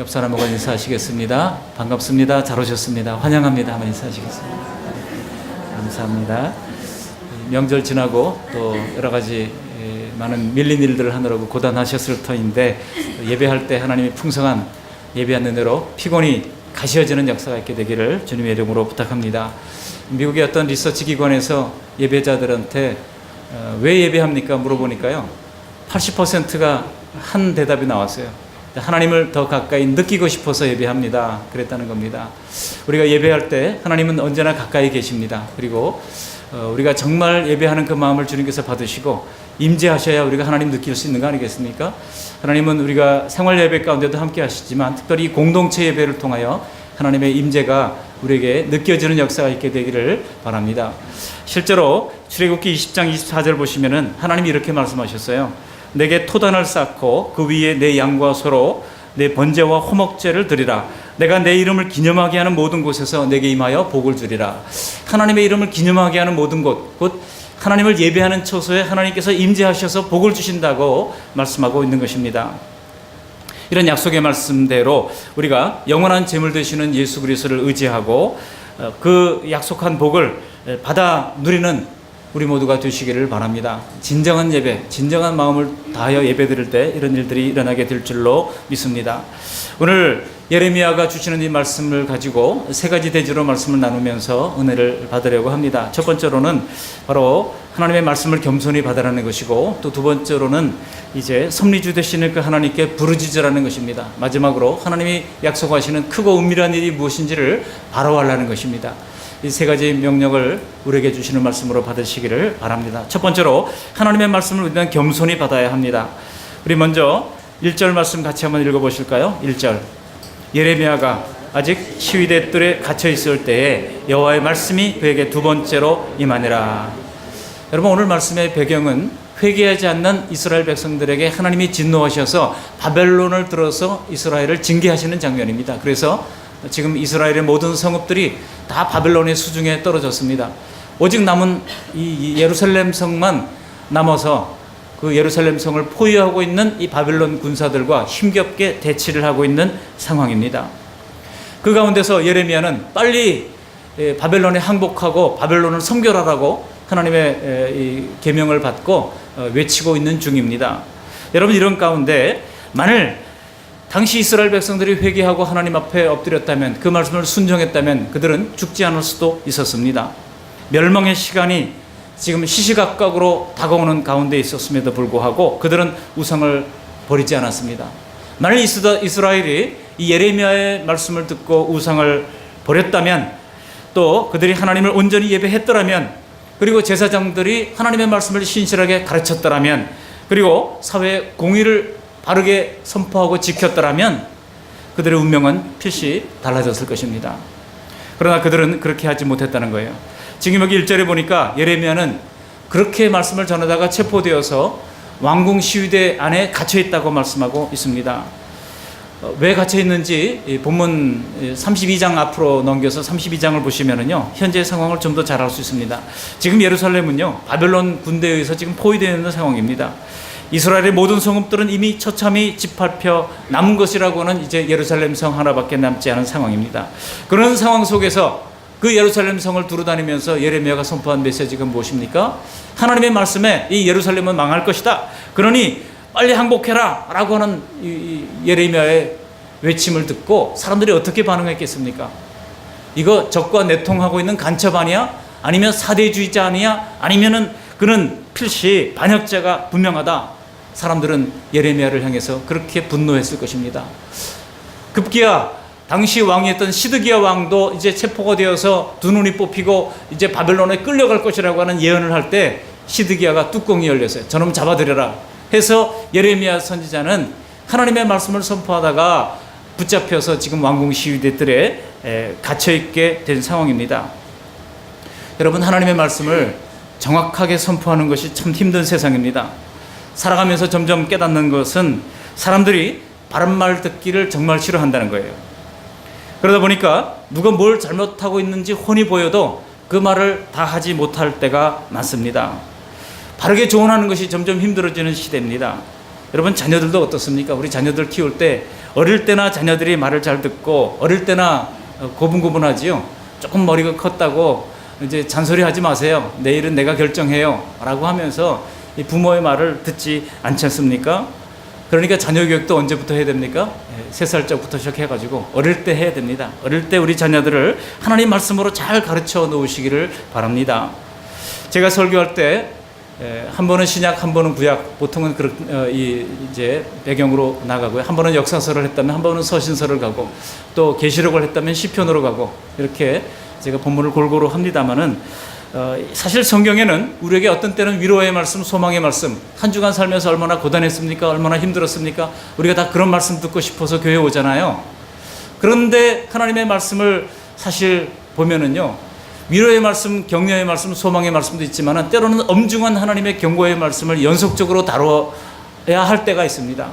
옆 사람하고 인사하시겠습니다. 반갑습니다. 잘 오셨습니다. 환영합니다. 한번 인사하시겠습니다. 감사합니다. 명절 지나고 또 여러 가지 많은 밀린 일들을 하느라고 고단하셨을 터인데 예배할 때 하나님이 풍성한 예배한 은혜로 피곤이 가시어지는 역사가 있게 되기를 주님의 이름으로 부탁합니다. 미국의 어떤 리서치 기관에서 예배자들한테 왜 예배합니까? 물어보니까요, 80%가 한 대답이 나왔어요. 하나님을 더 가까이 느끼고 싶어서 예배합니다. 그랬다는 겁니다. 우리가 예배할 때 하나님은 언제나 가까이 계십니다. 그리고 우리가 정말 예배하는 그 마음을 주님께서 받으시고 임재하셔야 우리가 하나님 느낄 수 있는 거 아니겠습니까? 하나님은 우리가 생활 예배 가운데도 함께 하시지만 특별히 공동체 예배를 통하여 하나님의 임재가 우리에게 느껴지는 역사가 있게 되기를 바랍니다. 실제로 출애굽기 20장 24절 보시면은 하나님이 이렇게 말씀하셨어요. 내게 토단을 쌓고 그 위에 내 양과 소로 내 번제와 호목제를 드리라. 내가 내 이름을 기념하게 하는 모든 곳에서 내게 임하여 복을 주리라. 하나님의 이름을 기념하게 하는 모든 곳, 곧 하나님을 예배하는 처소에 하나님께서 임재하셔서 복을 주신다고 말씀하고 있는 것입니다. 이런 약속의 말씀대로 우리가 영원한 제물 되시는 예수 그리스도를 의지하고 그 약속한 복을 받아 누리는 우리 모두가 되시기를 바랍니다. 진정한 예배, 진정한 마음을 다하여 예배드릴 때 이런 일들이 일어나게 될 줄로 믿습니다. 오늘 예레미야가 주시는 이 말씀을 가지고 세 가지 대지로 말씀을 나누면서 은혜를 받으려고 합니다. 첫 번째로는 바로 하나님의 말씀을 겸손히 받으라는 것이고, 또 두 번째로는 이제 섭리주 되시는 그 하나님께 부르짖으라는 것입니다. 마지막으로 하나님이 약속하시는 크고 은밀한 일이 무엇인지를 바라보라는 것입니다. 이 세 가지 명령을 우리에게 주시는 말씀으로 받으시기를 바랍니다. 첫 번째로 하나님의 말씀을 우리는 겸손히 받아야 합니다. 우리 먼저 1절 말씀 같이 한번 읽어보실까요? 1절. 예레미야가 아직 시위대 뜰에 갇혀 있을 때에 여호와의 말씀이 그에게 두 번째로 임하니라. 여러분, 오늘 말씀의 배경은 회개하지 않는 이스라엘 백성들에게 하나님이 진노하셔서 바벨론을 들어서 이스라엘을 징계하시는 장면입니다. 그래서 지금 이스라엘의 모든 성읍들이 다 바벨론의 수중에 떨어졌습니다. 오직 남은 이 예루살렘 성만 남아서 그 예루살렘 성을 포위하고 있는 이 바벨론 군사들과 힘겹게 대치를 하고 있는 상황입니다. 그 가운데서 예레미야는 빨리 바벨론에 항복하고 바벨론을 섬결하라고 하나님의 이 계명을 받고 외치고 있는 중입니다. 여러분, 이런 가운데 만일 당시 이스라엘 백성들이 회개하고 하나님 앞에 엎드렸다면, 그 말씀을 순종했다면 그들은 죽지 않을 수도 있었습니다. 멸망의 시간이 지금 시시각각으로 다가오는 가운데 있었음에도 불구하고 그들은 우상을 버리지 않았습니다. 만일 이스라엘이 이 예레미야의 말씀을 듣고 우상을 버렸다면, 또 그들이 하나님을 온전히 예배했더라면, 그리고 제사장들이 하나님의 말씀을 신실하게 가르쳤더라면, 그리고 사회의 공의를 바르게 선포하고 지켰더라면 그들의 운명은 필시 달라졌을 것입니다. 그러나 그들은 그렇게 하지 못했다는 거예요. 지금 여기 1절에 보니까 예레미야는 그렇게 말씀을 전하다가 체포되어서 왕궁 시위대 안에 갇혀 있다고 말씀하고 있습니다. 왜 갇혀 있는지 본문 32장 앞으로 넘겨서 32장을 보시면은요, 현재 상황을 좀 더 잘 알 수 있습니다. 지금 예루살렘은요, 바벨론 군대에 의해서 지금 포위되어 있는 상황입니다. 이스라엘의 모든 성읍들은 이미 처참히 짓밟혀 남은 것이라고는 이제 예루살렘 성 하나밖에 남지 않은 상황입니다. 그런 상황 속에서 그 예루살렘 성을 두루다니면서 예레미야가 선포한 메시지가 무엇입니까? 하나님의 말씀에 이 예루살렘은 망할 것이다. 그러니 빨리 항복해라 라고 하는 이 예레미야의 외침을 듣고 사람들이 어떻게 반응했겠습니까? 이거 적과 내통하고 있는 간첩 아니야? 아니면 사대주의자 아니야? 아니면은 그는 필시 반역자가 분명하다. 사람들은 예레미야를 향해서 그렇게 분노했을 것입니다. 급기야 당시 왕이었던 시드기야 왕도 이제 체포가 되어서 두 눈이 뽑히고 이제 바벨론에 끌려갈 것이라고 하는 예언을 할 때 시드기야가 뚜껑이 열렸어요. 저놈 잡아들여라 해서 예레미야 선지자는 하나님의 말씀을 선포하다가 붙잡혀서 지금 왕궁 시위대들에 갇혀있게 된 상황입니다. 여러분, 하나님의 말씀을 정확하게 선포하는 것이 참 힘든 세상입니다. 살아가면서 점점 깨닫는 것은 사람들이 바른 말 듣기를 정말 싫어한다는 거예요. 그러다 보니까 누가 뭘 잘못하고 있는지 훤히 보여도 그 말을 다 하지 못할 때가 많습니다. 바르게 조언하는 것이 점점 힘들어지는 시대입니다. 여러분 자녀들도 어떻습니까? 우리 자녀들 키울 때 어릴 때나 자녀들이 말을 잘 듣고 어릴 때나 고분고분하지요. 조금 머리가 컸다고 이제 잔소리하지 마세요. 내일은 내가 결정해요 라고 하면서 이 부모의 말을 듣지 않지 않습니까? 그러니까 자녀 교육도 언제부터 해야 됩니까? 3살짜리부터 시작해가지고 어릴 때 해야 됩니다. 어릴 때 우리 자녀들을 하나님 말씀으로 잘 가르쳐 놓으시기를 바랍니다. 제가 설교할 때 한 번은 신약, 한 번은 구약, 보통은 이제 배경으로 나가고요. 한 번은 역사서를 했다면 한 번은 서신서를 가고 또 계시록을 했다면 시편으로 가고 이렇게 제가 본문을 골고루 합니다만은 사실 성경에는 우리에게 어떤 때는 위로의 말씀, 소망의 말씀, 한 주간 살면서 얼마나 고단했습니까? 얼마나 힘들었습니까? 우리가 다 그런 말씀 듣고 싶어서 교회 오잖아요. 그런데 하나님의 말씀을 사실 보면은요, 위로의 말씀, 격려의 말씀, 소망의 말씀도 있지만 때로는 엄중한 하나님의 경고의 말씀을 연속적으로 다뤄야 할 때가 있습니다.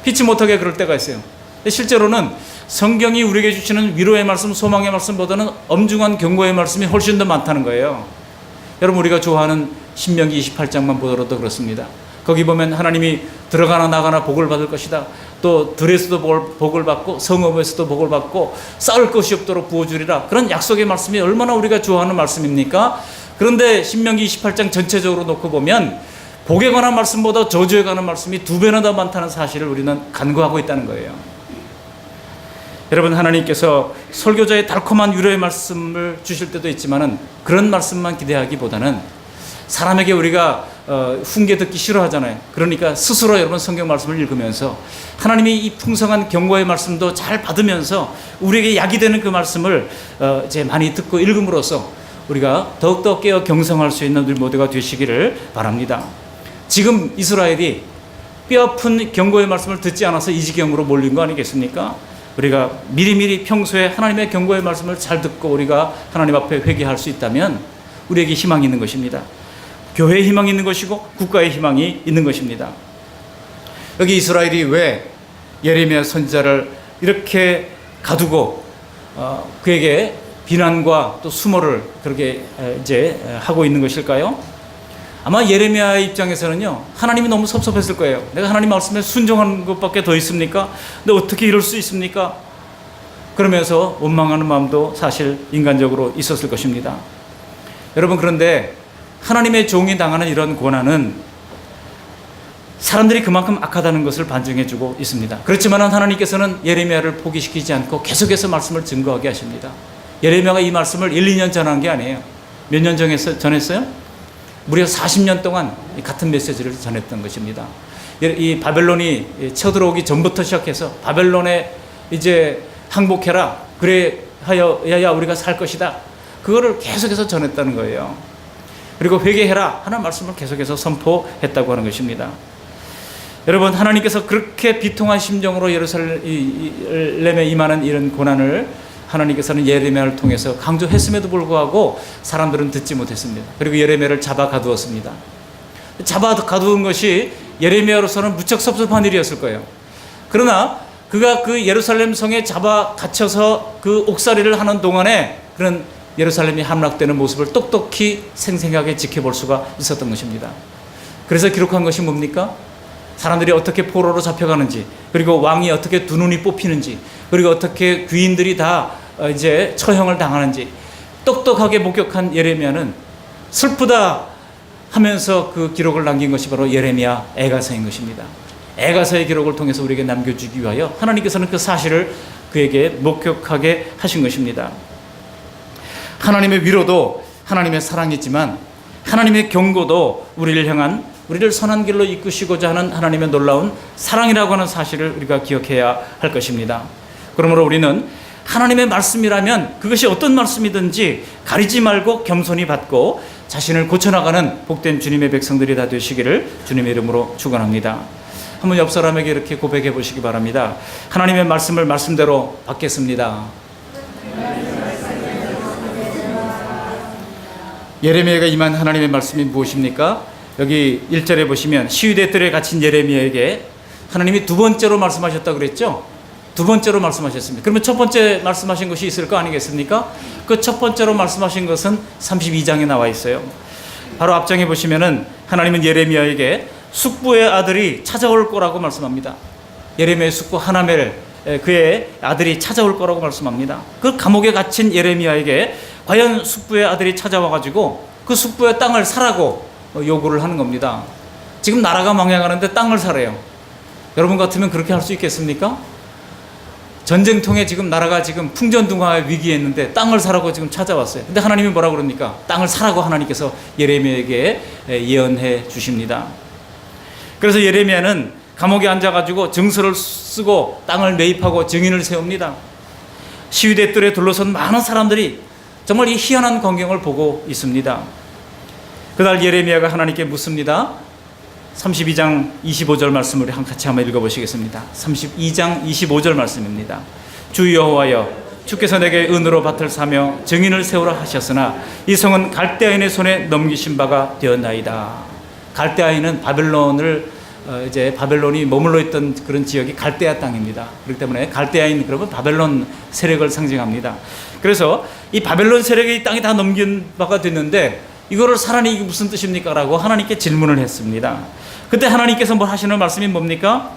피치 못하게 그럴 때가 있어요. 근데 실제로는 성경이 우리에게 주시는 위로의 말씀, 소망의 말씀보다는 엄중한 경고의 말씀이 훨씬 더 많다는 거예요. 여러분, 우리가 좋아하는 신명기 28장만 보더라도 그렇습니다. 거기 보면 하나님이 들어가나 나가나 복을 받을 것이다. 또 들에서도 복을 받고 성읍에서도 복을 받고 쌓을 것이 없도록 부어주리라. 그런 약속의 말씀이 얼마나 우리가 좋아하는 말씀입니까? 그런데 신명기 28장 전체적으로 놓고 보면 복에 관한 말씀보다 저주에 관한 말씀이 2배나 더 많다는 사실을 우리는 간구하고 있다는 거예요. 여러분, 하나님께서 설교자의 달콤한 위로의 말씀을 주실 때도 있지만은 그런 말씀만 기대하기보다는 사람에게 우리가 훈계 듣기 싫어하잖아요. 그러니까 스스로 여러분 성경 말씀을 읽으면서 하나님이 이 풍성한 경고의 말씀도 잘 받으면서 우리에게 약이 되는 그 말씀을 이제 많이 듣고 읽음으로써 우리가 더욱더 깨어 경성할 수 있는 우리 모두가 되시기를 바랍니다. 지금 이스라엘이 뼈아픈 경고의 말씀을 듣지 않아서 이 지경으로 몰린 거 아니겠습니까? 우리가 미리미리 평소에 하나님의 경고의 말씀을 잘 듣고 우리가 하나님 앞에 회개할 수 있다면 우리에게 희망이 있는 것입니다. 교회에 희망이 있는 것이고 국가에 희망이 있는 것입니다. 여기 이스라엘이 왜 예레미야 선지자를 이렇게 가두고 그에게 비난과 또 수모를 그렇게 이제 하고 있는 것일까요? 아마 예레미야의 입장에서는요, 하나님이 너무 섭섭했을 거예요. 내가 하나님 말씀에 순종하는 것밖에 더 있습니까? 근데 어떻게 이럴 수 있습니까? 그러면서 원망하는 마음도 사실 인간적으로 있었을 것입니다. 여러분, 그런데 하나님의 종이 당하는 이런 고난은 사람들이 그만큼 악하다는 것을 반증해주고 있습니다. 그렇지만 하나님께서는 예레미야를 포기시키지 않고 계속해서 말씀을 증거하게 하십니다. 예레미야가 이 말씀을 1, 2년 전한 게 아니에요. 몇 년 전했어요? 무려 40년 동안 같은 메시지를 전했던 것입니다. 이 바벨론이 쳐들어오기 전부터 시작해서 바벨론에 이제 항복해라, 그래 하여야 우리가 살 것이다, 그거를 계속해서 전했다는 거예요. 그리고 회개해라 하는 말씀을 계속해서 선포했다고 하는 것입니다. 여러분, 하나님께서 그렇게 비통한 심정으로 예루살렘에 임하는 이런 고난을 하나님께서는 예레미야를 통해서 강조했음에도 불구하고 사람들은 듣지 못했습니다. 그리고 예레미야를 잡아 가두었습니다. 잡아 가두은 것이 예레미야로서는 무척 섭섭한 일이었을 거예요. 그러나 그가 그 예루살렘 성에 잡아 갇혀서 그 옥살이를 하는 동안에 그런 예루살렘이 함락되는 모습을 똑똑히 생생하게 지켜볼 수가 있었던 것입니다. 그래서 기록한 것이 뭡니까? 사람들이 어떻게 포로로 잡혀가는지, 그리고 왕이 어떻게 두 눈이 뽑히는지, 그리고 어떻게 귀인들이 다 이제 처형을 당하는지 똑똑하게 목격한 예레미야는 슬프다 하면서 그 기록을 남긴 것이 바로 예레미야 애가서인 것입니다. 애가서의 기록을 통해서 우리에게 남겨주기 위하여 하나님께서는 그 사실을 그에게 목격하게 하신 것입니다. 하나님의 위로도 하나님의 사랑이지만 하나님의 경고도 우리를 선한 길로 이끄시고자 하는 하나님의 놀라운 사랑이라고 하는 사실을 우리가 기억해야 할 것입니다. 그러므로 우리는 하나님의 말씀이라면 그것이 어떤 말씀이든지 가리지 말고 겸손히 받고 자신을 고쳐나가는 복된 주님의 백성들이 다 되시기를 주님의 이름으로 축원합니다. 한번 옆 사람에게 이렇게 고백해 보시기 바랍니다. 하나님의 말씀을 말씀대로 받겠습니다. 예레미야가 임한 하나님의 말씀이 무엇입니까? 여기 1절에 보시면 시위대 뜰에 갇힌 예레미야에게 하나님이 두 번째로 말씀하셨다고 그랬죠? 두 번째로 말씀하셨습니다. 그러면 첫 번째 말씀하신 것이 있을 거 아니겠습니까? 그 첫 번째로 말씀하신 것은 32장에 나와 있어요. 바로 앞장에 보시면은 하나님은 예레미야에게 숙부의 아들이 찾아올 거라고 말씀합니다. 예레미야의 숙부 하나멜, 그의 아들이 찾아올 거라고 말씀합니다. 그 감옥에 갇힌 예레미야에게 과연 숙부의 아들이 찾아와가지고 그 숙부의 땅을 사라고 요구를 하는 겁니다. 지금 나라가 망해가는데 땅을 사래요. 여러분 같으면 그렇게 할 수 있겠습니까? 전쟁통에 지금 나라가 지금 풍전등화의 위기에 있는데 땅을 사라고 지금 찾아왔어요. 근데 하나님이 뭐라 그럽니까? 땅을 사라고 하나님께서 예레미야에게 예언해 주십니다. 그래서 예레미야는 감옥에 앉아가지고 증서를 쓰고 땅을 매입하고 증인을 세웁니다. 시위대 뜰에 둘러선 많은 사람들이 정말 이 희한한 광경을 보고 있습니다. 그날 예레미야가 하나님께 묻습니다. 32장 25절 말씀을 같이 한번 읽어보시겠습니다. 32장 25절 말씀입니다. 주 여호와여, 주께서 내게 은으로 밭을 사며 증인을 세우라 하셨으나 이 성은 갈대아인의 손에 넘기신 바가 되었나이다. 갈대아인은 이제 바벨론이 머물러 있던 그런 지역이 갈대아 땅입니다. 그렇기 때문에 갈대아인 그러면 바벨론 세력을 상징합니다. 그래서 이 바벨론 세력이 이 땅이 다 넘긴 바가 됐는데 이거를 사라니 이게 무슨 뜻입니까? 라고 하나님께 질문을 했습니다. 그때 하나님께서 뭘 하시는 말씀이 뭡니까?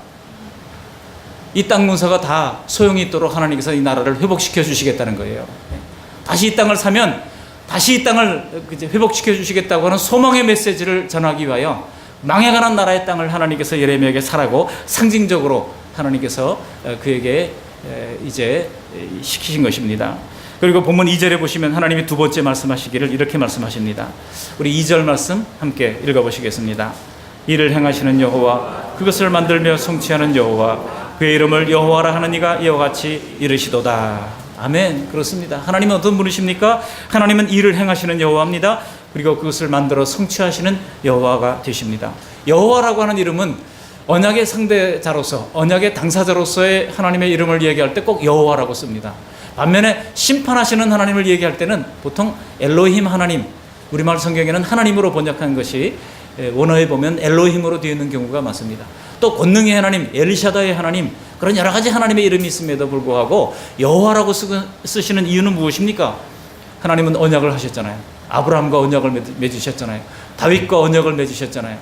이 땅 문서가 다 소용이 있도록 하나님께서 이 나라를 회복시켜 주시겠다는 거예요. 다시 이 땅을 사면 다시 이 땅을 회복시켜 주시겠다고 하는 소망의 메시지를 전하기 위하여 망해가는 나라의 땅을 하나님께서 예레미야에게 사라고 상징적으로 하나님께서 그에게 이제 시키신 것입니다. 그리고 본문 2절에 보시면 하나님이 두 번째 말씀하시기를 이렇게 말씀하십니다. 우리 2절 말씀 함께 읽어보시겠습니다. 이를 행하시는 여호와, 그것을 만들며 성취하는 여호와, 그의 이름을 여호와라 하는 이가 이와 같이 이르시도다. 아멘. 그렇습니다. 하나님은 어떤 분이십니까? 하나님은 일을 행하시는 여호와입니다. 그리고 그것을 만들어 성취하시는 여호와가 되십니다. 여호와라고 하는 이름은 언약의 상대자로서, 언약의 당사자로서의 하나님의 이름을 얘기할 때 꼭 여호와라고 씁니다. 반면에 심판하시는 하나님을 얘기할 때는 보통 엘로힘 하나님, 우리말 성경에는 하나님으로 번역한 것이 원어에 보면 엘로힘으로 되어 있는 경우가 많습니다. 또 권능의 하나님, 엘리샤다의 하나님, 그런 여러 가지 하나님의 이름이 있음에도 불구하고 여호와라고 쓰시는 이유는 무엇입니까? 하나님은 언약을 하셨잖아요. 아브라함과 언약을 맺으셨잖아요. 다윗과 언약을 맺으셨잖아요.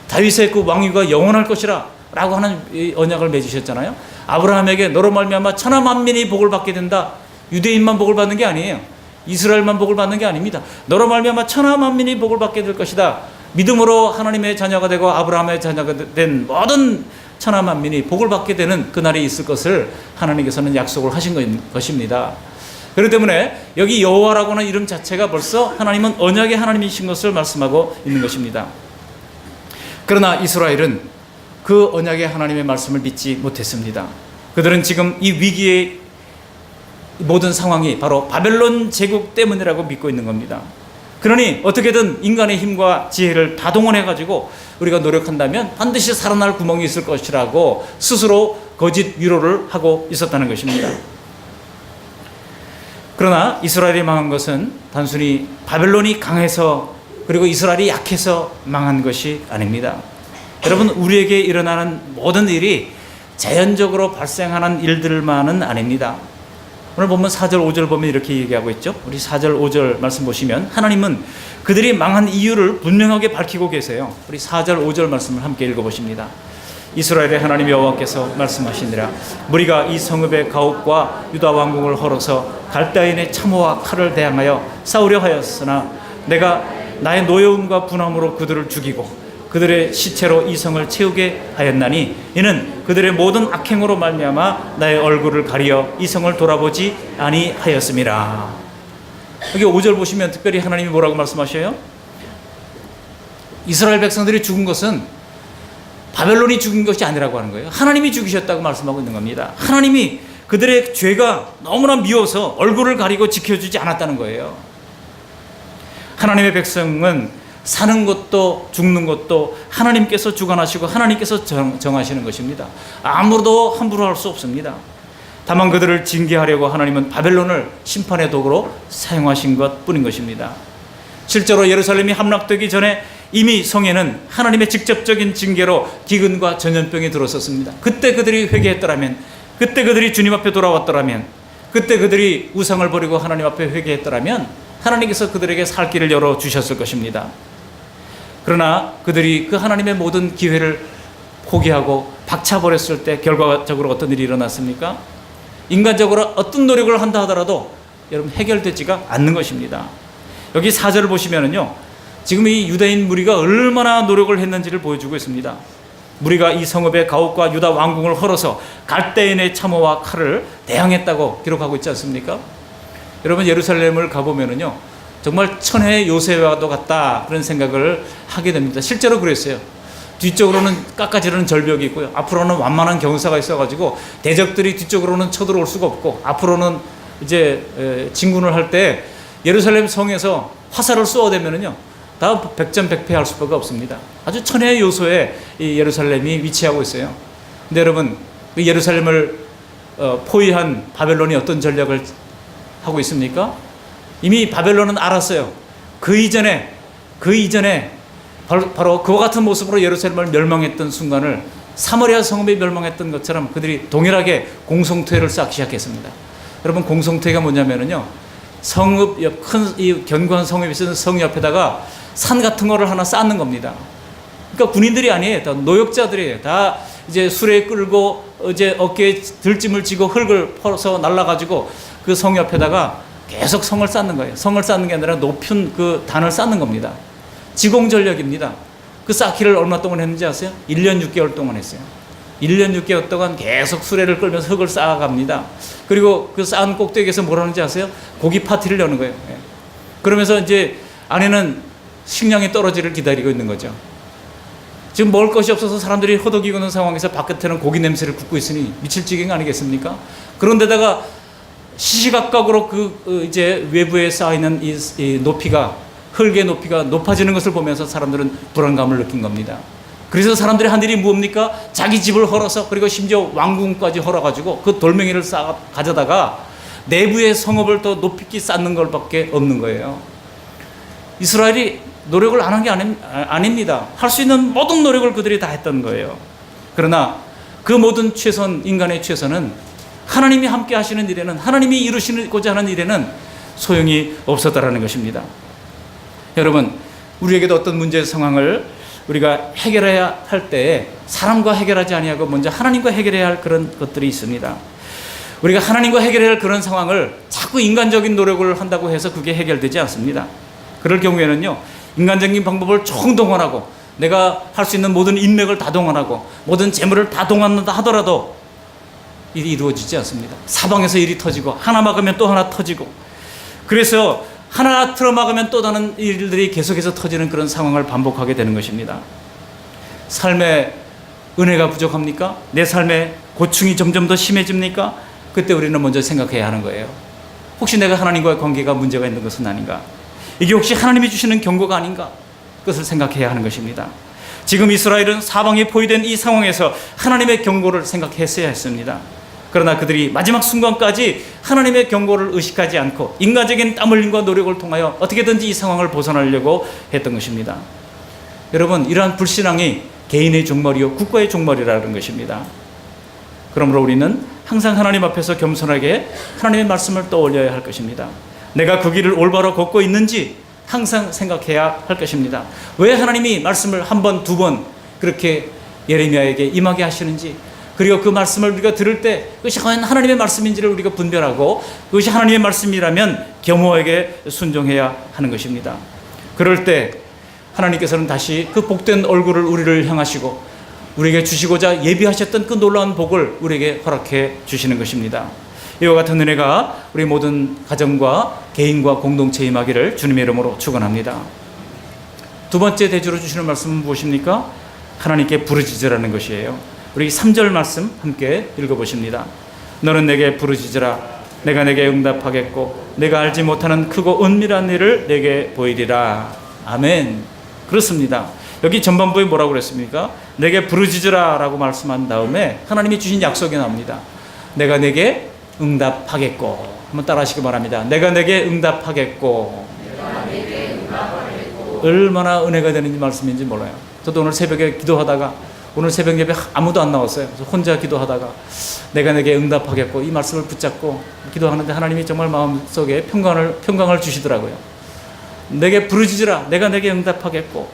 다윗의 그 왕위가 영원할 것이라 라고 하는 언약을 맺으셨잖아요. 아브라함에게 너로 말미암아 천하 만민이 복을 받게 된다. 유대인만 복을 받는 게 아니에요. 이스라엘만 복을 받는 게 아닙니다. 너로 말미암아 천하 만민이 복을 받게 될 것이다. 믿음으로 하나님의 자녀가 되고 아브라함의 자녀가 된 모든 천하 만민이 복을 받게 되는 그날이 있을 것을 하나님께서는 약속을 하신 것입니다. 그렇기 때문에 여기 여호와라고 하는 이름 자체가 벌써 하나님은 언약의 하나님이신 것을 말씀하고 있는 것입니다. 그러나 이스라엘은 그 언약의 하나님의 말씀을 믿지 못했습니다. 그들은 지금 이 위기의 모든 상황이 바로 바벨론 제국 때문이라고 믿고 있는 겁니다. 그러니 어떻게든 인간의 힘과 지혜를 다 동원해가지고 우리가 노력한다면 반드시 살아날 구멍이 있을 것이라고 스스로 거짓 위로를 하고 있었다는 것입니다. 그러나 이스라엘이 망한 것은 단순히 바벨론이 강해서 그리고 이스라엘이 약해서 망한 것이 아닙니다. 여러분, 우리에게 일어나는 모든 일이 자연적으로 발생하는 일들만은 아닙니다. 오늘 보면 4절 5절 보면 이렇게 얘기하고 있죠. 우리 4절 5절 말씀 보시면 하나님은 그들이 망한 이유를 분명하게 밝히고 계세요. 우리 4절 5절 말씀을 함께 읽어보십니다. 이스라엘의 하나님 여호와께서 말씀하시니라. 무리가 이 성읍의 가옥과 유다 왕궁을 헐어서 갈대아인의 참호와 칼을 대항하여 싸우려 하였으나 내가 나의 노여움과 분함으로 그들을 죽이고 그들의 시체로 이 성을 채우게 하였나니 이는 그들의 모든 악행으로 말미암아 나의 얼굴을 가리어 이 성을 돌아보지 아니하였음이라. 여기 5절 보시면 특별히 하나님이 뭐라고 말씀하셔요? 이스라엘 백성들이 죽은 것은 바벨론이 죽인 것이 아니라고 하는 거예요. 하나님이 죽이셨다고 말씀하고 있는 겁니다. 하나님이 그들의 죄가 너무나 미워서 얼굴을 가리고 지켜주지 않았다는 거예요. 하나님의 백성은 사는 것도 죽는 것도 하나님께서 주관하시고 하나님께서 정하시는 것입니다. 아무도 함부로 할 수 없습니다. 다만 그들을 징계하려고 하나님은 바벨론을 심판의 도구로 사용하신 것뿐인 것입니다. 실제로 예루살렘이 함락되기 전에 이미 성에는 하나님의 직접적인 징계로 기근과 전염병이 들었었습니다. 그때 그들이 회개했더라면, 그때 그들이 주님 앞에 돌아왔더라면, 그때 그들이 우상을 버리고 하나님 앞에 회개했더라면 하나님께서 그들에게 살 길을 열어주셨을 것입니다. 그러나 그들이 그 하나님의 모든 기회를 포기하고 박차버렸을 때 결과적으로 어떤 일이 일어났습니까? 인간적으로 어떤 노력을 한다 하더라도 여러분 해결되지가 않는 것입니다. 여기 4절을 보시면은요, 지금 이 유대인 무리가 얼마나 노력을 했는지를 보여주고 있습니다. 무리가 이 성읍의 가옥과 유다 왕궁을 헐어서 갈대인의 참호와 칼을 대항했다고 기록하고 있지 않습니까? 여러분 예루살렘을 가보면은요, 정말 천혜의 요새와도 같다 그런 생각을 하게 됩니다. 실제로 그랬어요. 뒤쪽으로는 깎아지르는 절벽이 있고요, 앞으로는 완만한 경사가 있어가지고 대적들이 뒤쪽으로는 쳐들어올 수가 없고, 앞으로는 이제 진군을 할 때 예루살렘 성에서 화살을 쏘아대면은요 다 백전백패할 수밖에 없습니다. 아주 천혜의 요소에 이 예루살렘이 위치하고 있어요. 근데 여러분, 그 예루살렘을 포위한 바벨론이 어떤 전략을 하고 있습니까? 이미 바벨론은 알았어요. 그 이전에 바로 그와 같은 모습으로 예루살렘을 멸망했던 순간을 사마리아 성읍이 멸망했던 것처럼 그들이 동일하게 공성퇴를 쌓기 시작했습니다. 여러분, 공성퇴가 뭐냐면은요, 성읍 옆, 큰 이 견고한 성읍이 있는 성 옆에다가 산 같은 거를 하나 쌓는 겁니다. 그러니까 군인들이 아니에요. 다 노역자들이에요. 다 이제 수레에 끌고 이제 어깨에 들짐을 지고 흙을 퍼서 날라가지고 그 성 옆에다가 계속 성을 쌓는 거예요. 성을 쌓는 게 아니라 높은 그 단을 쌓는 겁니다. 지공전력입니다. 그 쌓기를 얼마 동안 했는지 아세요? 1년 6개월 동안 했어요. 1년 6개월 동안 계속 수레를 끌면서 흙을 쌓아갑니다. 그리고 그 쌓은 꼭대기에서 뭘 하는지 아세요? 고기 파티를 여는 거예요. 그러면서 이제 안에는 식량이 떨어지를 기다리고 있는 거죠. 지금 먹을 것이 없어서 사람들이 허덕이고 있는 상황에서 바깥에는 고기 냄새를 굽고 있으니 미칠 지경 아니겠습니까? 그런데다가 시시각각으로 이제 외부에 쌓이는 이 높이가, 흙의 높이가 높아지는 것을 보면서 사람들은 불안감을 느낀 겁니다. 그래서 사람들이 한 일이 뭡니까? 자기 집을 헐어서, 그리고 심지어 왕궁까지 헐어가지고 그 돌멩이를 가져다가 내부의 성읍을 더 높이 쌓는 것밖에 없는 거예요. 이스라엘이 노력을 안 한 게 아닙니다. 할 수 있는 모든 노력을 그들이 다 했던 거예요. 그러나 그 모든 최선, 인간의 최선은 하나님이 함께 하시는 일에는, 하나님이 이루시고자 하는 일에는 소용이 없었다라는 것입니다. 여러분, 우리에게도 어떤 문제의 상황을 우리가 해결해야 할 때 사람과 해결하지 아니하고 먼저 하나님과 해결해야 할 그런 것들이 있습니다. 우리가 하나님과 해결해야 할 그런 상황을 자꾸 인간적인 노력을 한다고 해서 그게 해결되지 않습니다. 그럴 경우에는요, 인간적인 방법을 총동원하고 내가 할 수 있는 모든 인맥을 다 동원하고 모든 재물을 다 동원한다 하더라도 일이 이루어지지 않습니다. 사방에서 일이 터지고 하나 막으면 또 하나 터지고, 그래서 하나 틀어막으면 또 다른 일들이 계속해서 터지는 그런 상황을 반복하게 되는 것입니다. 삶에 은혜가 부족합니까? 내 삶에 고충이 점점 더 심해집니까? 그때 우리는 먼저 생각해야 하는 거예요. 혹시 내가 하나님과의 관계가 문제가 있는 것은 아닌가? 이게 혹시 하나님이 주시는 경고가 아닌가? 그것을 생각해야 하는 것입니다. 지금 이스라엘은 사방에 포위된 이 상황에서 하나님의 경고를 생각했어야 했습니다. 그러나 그들이 마지막 순간까지 하나님의 경고를 의식하지 않고 인간적인 땀 흘림과 노력을 통하여 어떻게든지 이 상황을 벗어나려고 했던 것입니다. 여러분, 이러한 불신앙이 개인의 종말이요 국가의 종말이라는 것입니다. 그러므로 우리는 항상 하나님 앞에서 겸손하게 하나님의 말씀을 떠올려야 할 것입니다. 내가 그 길을 올바로 걷고 있는지 항상 생각해야 할 것입니다. 왜 하나님이 말씀을 한 번, 두 번 그렇게 예레미야에게 임하게 하시는지, 그리고 그 말씀을 우리가 들을 때 그것이 과연 하나님의 말씀인지를 우리가 분별하고 그것이 하나님의 말씀이라면 겸허하게 순종해야 하는 것입니다. 그럴 때 하나님께서는 다시 그 복된 얼굴을 우리를 향하시고 우리에게 주시고자 예비하셨던 그 놀라운 복을 우리에게 허락해 주시는 것입니다. 이와 같은 은혜가 우리 모든 가정과 개인과 공동체에 임하기를 주님의 이름으로 축원합니다. 두 번째 대주로 주시는 말씀은 무엇입니까? 하나님께 부르짖으라는 것이에요. 우리 3절 말씀 함께 읽어보십니다. 너는 내게 부르짖으라. 내가 내게 응답하겠고 내가 알지 못하는 크고 은밀한 일을 내게 보이리라. 아멘. 그렇습니다. 여기 전반부에 뭐라고 그랬습니까? 내게 부르짖으라 라고 말씀한 다음에 하나님이 주신 약속이 나옵니다. 내가 내게 응답하겠고. 한번 따라 하시기 바랍니다. 내가 내게 응답하겠고. 얼마나 은혜가 되는지 말씀인지 몰라요. 저도 오늘 새벽에 기도하다가, 오늘 새벽 예배 아무도 안 나왔어요. 그래서 혼자 기도하다가 내가 내게 응답하겠고 이 말씀을 붙잡고 기도하는데 하나님이 정말 마음속에 평강을 주시더라고요. 내게 부르짖으라. 내가 내게 응답하겠고.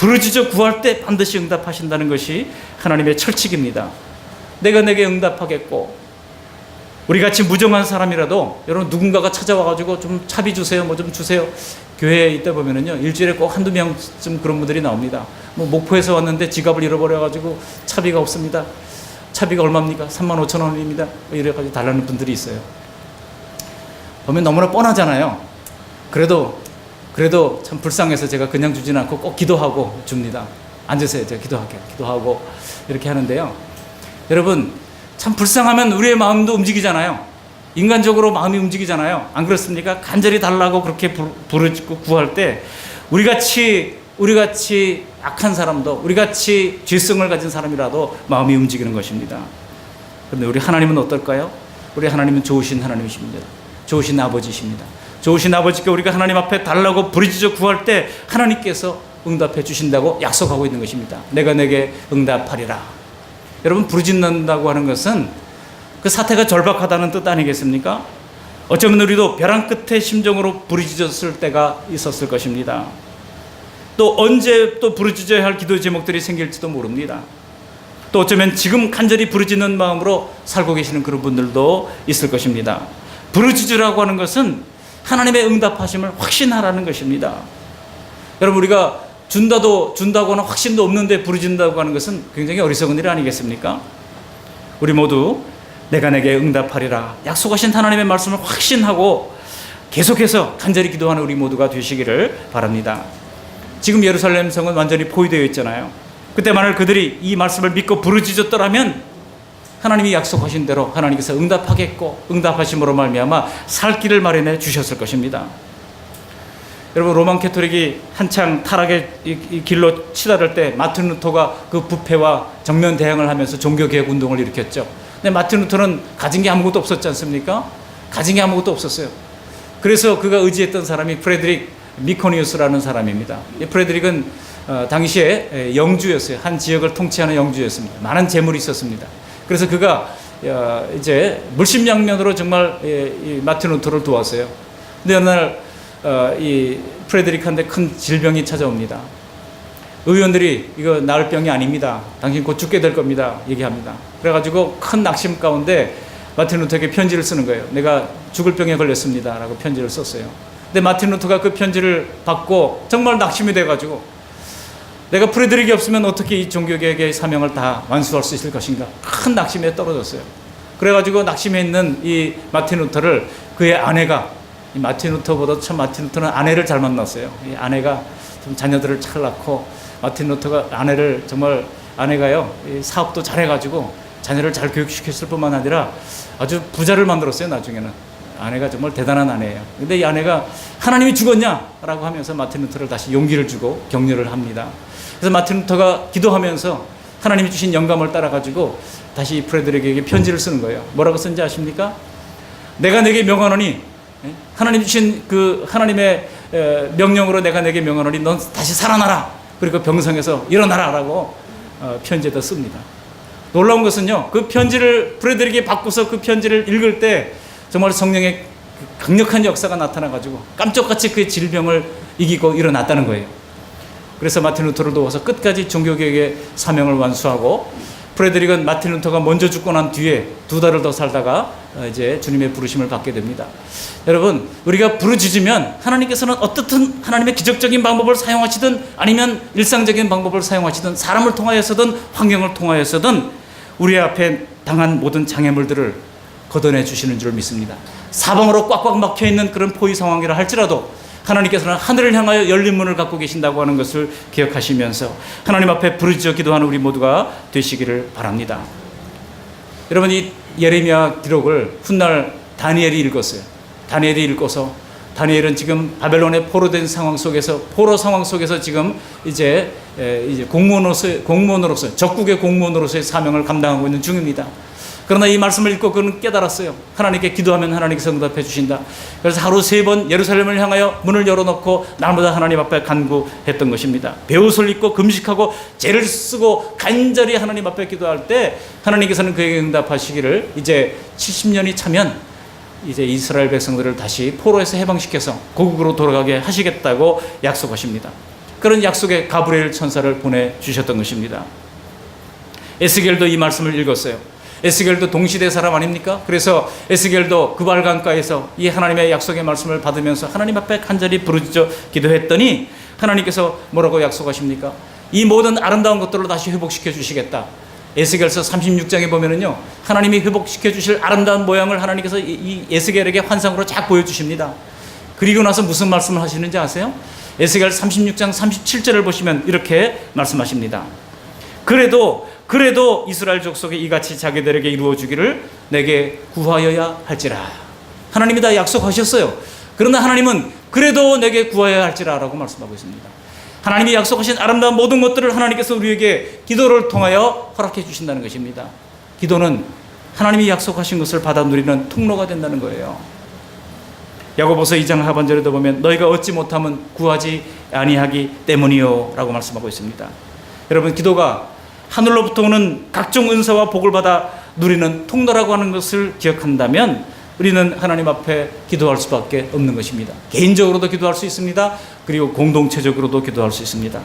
부르짖어 구할 때 반드시 응답하신다는 것이 하나님의 철칙입니다. 내가 내게 응답하겠고, 우리같이 무정한 사람이라도 여러분 누군가가 찾아와가지고 좀 차비 주세요, 뭐 좀 주세요. 교회에 있다 보면은요, 일주일에 꼭 한두 명쯤 그런 분들이 나옵니다. 뭐 목포에서 왔는데 지갑을 잃어버려가지고 차비가 없습니다. 차비가 얼마입니까? 35,000원입니다. 이래가지고 달라는 분들이 있어요. 보면 너무나 뻔하잖아요. 그래도 참 불쌍해서 제가 그냥 주진 않고 꼭 기도하고 줍니다. 앉으세요. 제가 기도할게요. 기도하고 이렇게 하는데요. 여러분, 참 불쌍하면 우리의 마음도 움직이잖아요. 인간적으로 마음이 움직이잖아요. 안 그렇습니까? 간절히 달라고 그렇게 부르짖고 구할 때 우리같이 악한 사람도, 우리같이 죄성을 가진 사람이라도 마음이 움직이는 것입니다. 그런데 우리 하나님은 어떨까요? 우리 하나님은 좋으신 하나님이십니다. 좋으신 아버지십니다. 좋으신 아버지께 우리가 하나님 앞에 달라고 부르짖어 구할 때 하나님께서 응답해 주신다고 약속하고 있는 것입니다. 내가 내게 응답하리라. 여러분, 부르짖는다고 하는 것은 그 사태가 절박하다는 뜻 아니겠습니까? 어쩌면 우리도 벼랑 끝에 심정으로 부르짖었을 때가 있었을 것입니다. 또 언제 또 부르짖어야 할 기도 제목들이 생길지도 모릅니다. 또 어쩌면 지금 간절히 부르짖는 마음으로 살고 계시는 그런 분들도 있을 것입니다. 부르짖으라고 하는 것은 하나님의 응답하심을 확신하라는 것입니다. 여러분, 우리가 준다고는 확신도 없는데 부르짖는다고 하는 것은 굉장히 어리석은 일 아니겠습니까? 우리 모두 내가 내게 응답하리라 약속하신 하나님의 말씀을 확신하고 계속해서 간절히 기도하는 우리 모두가 되시기를 바랍니다. 지금 예루살렘 성은 완전히 포위되어 있잖아요. 그때 만일 그들이 이 말씀을 믿고 부르짖었더라면 하나님이 약속하신 대로 하나님께서 응답하겠고, 응답하심으로 말미암아 살 길을 마련해 주셨을 것입니다. 여러분, 로만 캐토릭이 한창 타락의 이 길로 치달을 때 마틴 루터가 그 부패와 정면 대항을 하면서 종교개혁 운동을 일으켰죠. 근데 마틴 루터는 가진 게 아무것도 없었지 않습니까? 가진 게 아무것도 없었어요. 그래서 그가 의지했던 사람이 프레드릭 미코니우스라는 사람입니다. 이 프레드릭은 당시에 영주였어요. 한 지역을 통치하는 영주였습니다. 많은 재물이 있었습니다. 그래서 그가 이제 물심양면으로 정말 이 마틴 루터를 도왔어요. 근데 어느 날 이 프레드릭한테 큰 질병이 찾아옵니다. 의원들이 이거 나을 병이 아닙니다. 당신 곧 죽게 될 겁니다. 얘기합니다. 그래가지고 큰 낙심 가운데 마틴 루터에게 편지를 쓰는 거예요. 내가 죽을 병에 걸렸습니다. 라고 편지를 썼어요. 근데 마틴 루터가 그 편지를 받고 정말 낙심이 돼가지고 내가 프레드릭이 없으면 어떻게 이 종교개혁의 사명을 다 완수할 수 있을 것인가. 큰 낙심에 떨어졌어요. 그래가지고 낙심해 있는 이 마틴 루터를 그의 아내가, 이 마틴 루터보다 참 마틴 루터는 아내를 잘 만났어요. 이 아내가 좀 자녀들을 잘 낳고 마틴 루터가 아내가요 사업도 잘해가지고 자녀를 잘 교육시켰을 뿐만 아니라 아주 부자를 만들었어요. 나중에는 아내가 정말 대단한 아내예요. 근데 이 아내가 하나님이 죽었냐라고 하면서 마틴 루터를 다시 용기를 주고 격려를 합니다. 그래서 마틴 루터가 기도하면서 하나님이 주신 영감을 따라가지고 다시 프레드릭에게 편지를 쓰는 거예요. 뭐라고 쓴지 아십니까? 내가 내게 명하노니, 하나님 주신 그 하나님의 명령으로 내가 내게 명하노니 넌 다시 살아나라. 그리고 병성에서 일어나라 라고 편지에다 씁니다. 놀라운 것은요, 그 편지를 프레드릭이 받고서 그 편지를 읽을 때 정말 성령의 강력한 역사가 나타나가지고 깜짝같이 그 질병을 이기고 일어났다는 거예요. 그래서 마틴 루터를 도와서 끝까지 종교개혁의 사명을 완수하고, 프레드릭은 마틴 루터가 먼저 죽고 난 뒤에 2달을 더 살다가 이제 주님의 부르심을 받게 됩니다. 여러분, 우리가 부르짖으면 하나님께서는 어떻든 하나님의 기적적인 방법을 사용하시든 아니면 일상적인 방법을 사용하시든 사람을 통하여서든 환경을 통하여서든 우리 앞에 당한 모든 장애물들을 걷어내 주시는 줄 믿습니다. 사방으로 꽉꽉 막혀있는 그런 포위 상황이라 할지라도 하나님께서는 하늘을 향하여 열린 문을 갖고 계신다고 하는 것을 기억하시면서 하나님 앞에 부르짖어 기도하는 우리 모두가 되시기를 바랍니다. 여러분, 이 예레미야 기록을 훗날 다니엘이 읽었어요. 다니엘이 읽어서 다니엘은 지금 바벨론의 포로된 상황 속에서, 포로 상황 속에서 지금 이제 공무원으로서 적국의 공무원으로서의 사명을 감당하고 있는 중입니다. 그러나 이 말씀을 읽고 그는 깨달았어요. 하나님께 기도하면 하나님께서 응답해 주신다. 그래서 하루 3번 예루살렘을 향하여 문을 열어놓고 날마다 하나님 앞에 간구했던 것입니다. 베옷을 입고 금식하고 죄를 쓰고 간절히 하나님 앞에 기도할 때 하나님께서는 그에게 응답하시기를, 이제 70년이 차면 이제 이스라엘 백성들을 다시 포로에서 해방시켜서 고국으로 돌아가게 하시겠다고 약속하십니다. 그런 약속의 가브리엘 천사를 보내주셨던 것입니다. 에스겔도 이 말씀을 읽었어요. 에스겔도 동시대 사람 아닙니까? 그래서 에스겔도 그발강가에서 이 하나님의 약속의 말씀을 받으면서 하나님 앞에 간절히 부르짖어 기도했더니 하나님께서 뭐라고 약속하십니까? 이 모든 아름다운 것들로 다시 회복시켜 주시겠다. 에스겔서 36장에 보면은요, 하나님이 회복시켜 주실 아름다운 모양을 하나님께서 이 에스겔에게 환상으로 쫙 보여주십니다. 그리고 나서 무슨 말씀을 하시는지 아세요? 에스겔 36장 37절을 보시면 이렇게 말씀하십니다. 그래도 이스라엘 족속이 이같이 자기들에게 이루어 주기를 내게 구하여야 할지라. 하나님이 다 약속하셨어요. 그러나 하나님은 그래도 내게 구하여야 할지라 라고 말씀하고 있습니다. 하나님이 약속하신 아름다운 모든 것들을 하나님께서 우리에게 기도를 통하여 허락해 주신다는 것입니다. 기도는 하나님이 약속하신 것을 받아 누리는 통로가 된다는 거예요. 야고보서 2장 하반절에도 보면 너희가 얻지 못하면 구하지 아니하기 때문이요 라고 말씀하고 있습니다. 여러분, 기도가 하늘로부터 오는 각종 은사와 복을 받아 누리는 통로라고 하는 것을 기억한다면 우리는 하나님 앞에 기도할 수밖에 없는 것입니다. 개인적으로도 기도할 수 있습니다. 그리고 공동체적으로도 기도할 수 있습니다.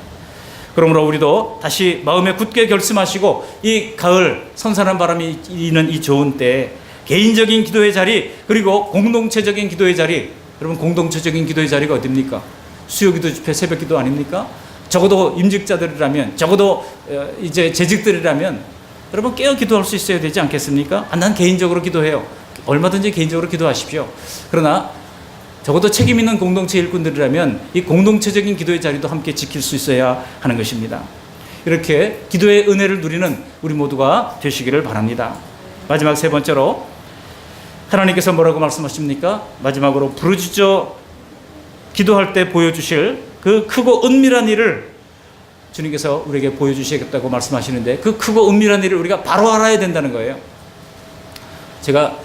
그러므로 우리도 다시 마음에 굳게 결심하시고 이 가을 선선한 바람이 이는 이 좋은 때에 개인적인 기도의 자리, 그리고 공동체적인 기도의 자리, 여러분 공동체적인 기도의 자리가 어딥니까? 수요기도 집회, 새벽기도 아닙니까? 적어도 임직자들이라면, 적어도 이제 재직들이라면 여러분 깨어 기도할 수 있어야 되지 않겠습니까? 난 개인적으로 기도해요. 얼마든지 개인적으로 기도하십시오. 그러나 적어도 책임 있는 공동체 일꾼들이라면 이 공동체적인 기도의 자리도 함께 지킬 수 있어야 하는 것입니다. 이렇게 기도의 은혜를 누리는 우리 모두가 되시기를 바랍니다. 마지막 세 번째로 하나님께서 뭐라고 말씀하십니까? 마지막으로 부르짖어 기도할 때 보여주실 그 크고 은밀한 일을 주님께서 우리에게 보여주시겠다고 말씀하시는데, 그 크고 은밀한 일을 우리가 바로 알아야 된다는 거예요. 제가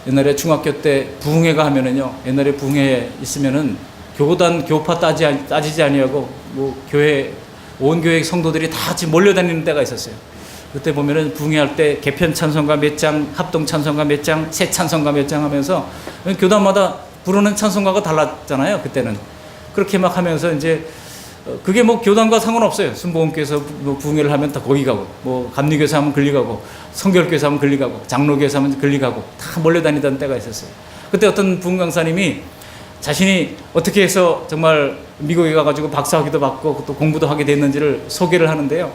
옛날에 중학교 때 부흥회가 하면은요, 옛날에 부흥회 있으면은 교단 교파 따지지 아니하고 뭐 교회 온 교회 성도들이 다 같이 몰려다니는 때가 있었어요. 그때 보면은 부흥회 할 때 개편 찬송가 몇 장, 합동 찬송가 몇 장, 새 찬송가 몇 장 하면서 교단마다 부르는 찬송가가 달랐잖아요. 그때는 그렇게 막 하면서 이제 그게 뭐 교단과 상관없어요. 순복음교회에서 뭐 부흥회를 하면 다 거기 가고, 뭐 감리교회에서 하면 글리 가고, 성결교회에서 하면 글리 가고, 장로교회에서 하면 글리 가고, 다 몰려다니던 때가 있었어요. 그때 어떤 부흥 강사님이 자신이 어떻게 해서 정말 미국에 가가지고 박사학위도 받고 또 공부도 하게 됐는지를 소개를 하는데요.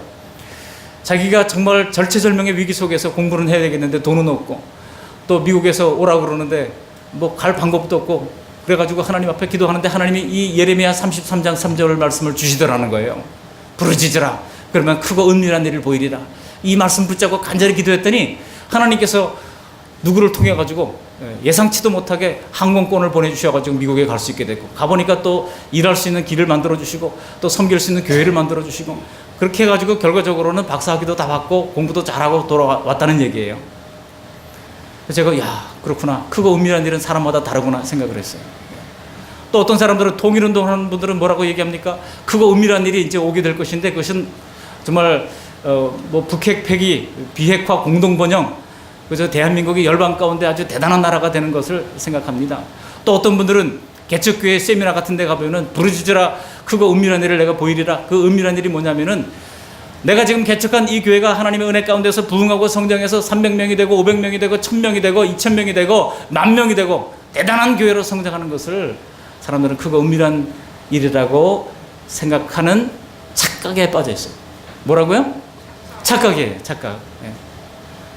자기가 정말 절체절명의 위기 속에서 공부는 해야 되겠는데 돈은 없고, 또 미국에서 오라고 그러는데 뭐 갈 방법도 없고, 그래가지고 하나님 앞에 기도하는데 하나님이 이 예레미야 33장 3절 말씀을 주시더라는 거예요. 부르짖으라. 그러면 크고 은밀한 일을 보이리라. 이 말씀 붙잡고 간절히 기도했더니 하나님께서 누구를 통해 가지고 예상치도 못하게 항공권을 보내주셔가지고 미국에 갈 수 있게 됐고, 가보니까 또 일할 수 있는 길을 만들어 주시고, 또 섬길 수 있는 교회를 만들어 주시고, 그렇게 해가지고 결과적으로는 박사학위도 다 받고 공부도 잘하고 돌아왔다는 얘기예요. 제가 그렇구나, 크고 은밀한 일은 사람마다 다르구나 생각을 했어요. 또 어떤 사람들은 통일운동하는 분들은 뭐라고 얘기합니까? 크고 은밀한 일이 이제 오게 될 것인데, 그것은 정말 뭐 북핵 폐기, 비핵화 공동번영, 그래서 대한민국이 열방 가운데 아주 대단한 나라가 되는 것을 생각합니다. 또 어떤 분들은 개척교회 세미나 같은 데 가보면 부르짖으라, 크고 은밀한 일을 내가 보이리라. 그 은밀한 일이 뭐냐면은 내가 지금 개척한 이 교회가 하나님의 은혜 가운데서 부흥하고 성장해서 300명이 되고 500명이 되고 1000명이 되고 2000명이 되고 10,000명이 되고 대단한 교회로 성장하는 것을 사람들은 크고 은밀한 일이라고 생각하는 착각에 빠져 있어요. 뭐라고요? 착각이에요. 착각.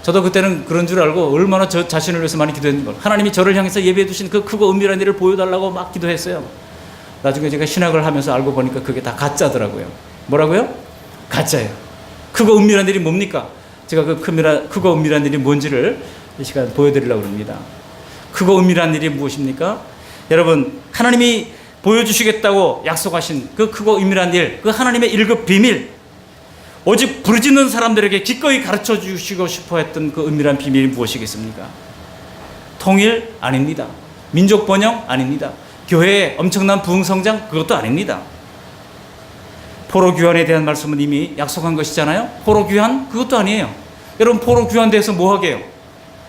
저도 그때는 그런 줄 알고 얼마나 저 자신을 위해서 많이 기도했는 걸. 하나님이 저를 향해서 예배해 주신 그 크고 은밀한 일을 보여달라고 막 기도했어요. 나중에 제가 신학을 하면서 알고 보니까 그게 다 가짜더라고요. 뭐라고요? 가짜예요. 크고 은밀한 일이 뭡니까? 제가 그 크고 은밀한 일이 뭔지를 이 시간 보여드리려고 합니다. 크고 은밀한 일이 무엇입니까? 여러분, 하나님이 보여주시겠다고 약속하신 그 크고 은밀한 일, 그 하나님의 1급 비밀, 오직 부르짖는 사람들에게 기꺼이 가르쳐 주시고 싶어 했던 그 은밀한 비밀이 무엇이겠습니까? 통일? 아닙니다. 민족 번영? 아닙니다. 교회의 엄청난 부흥 성장? 그것도 아닙니다. 포로 귀환에 대한 말씀은 이미 약속한 것이잖아요. 포로 귀환? 그것도 아니에요. 여러분, 포로 귀환돼서 뭐 하게요?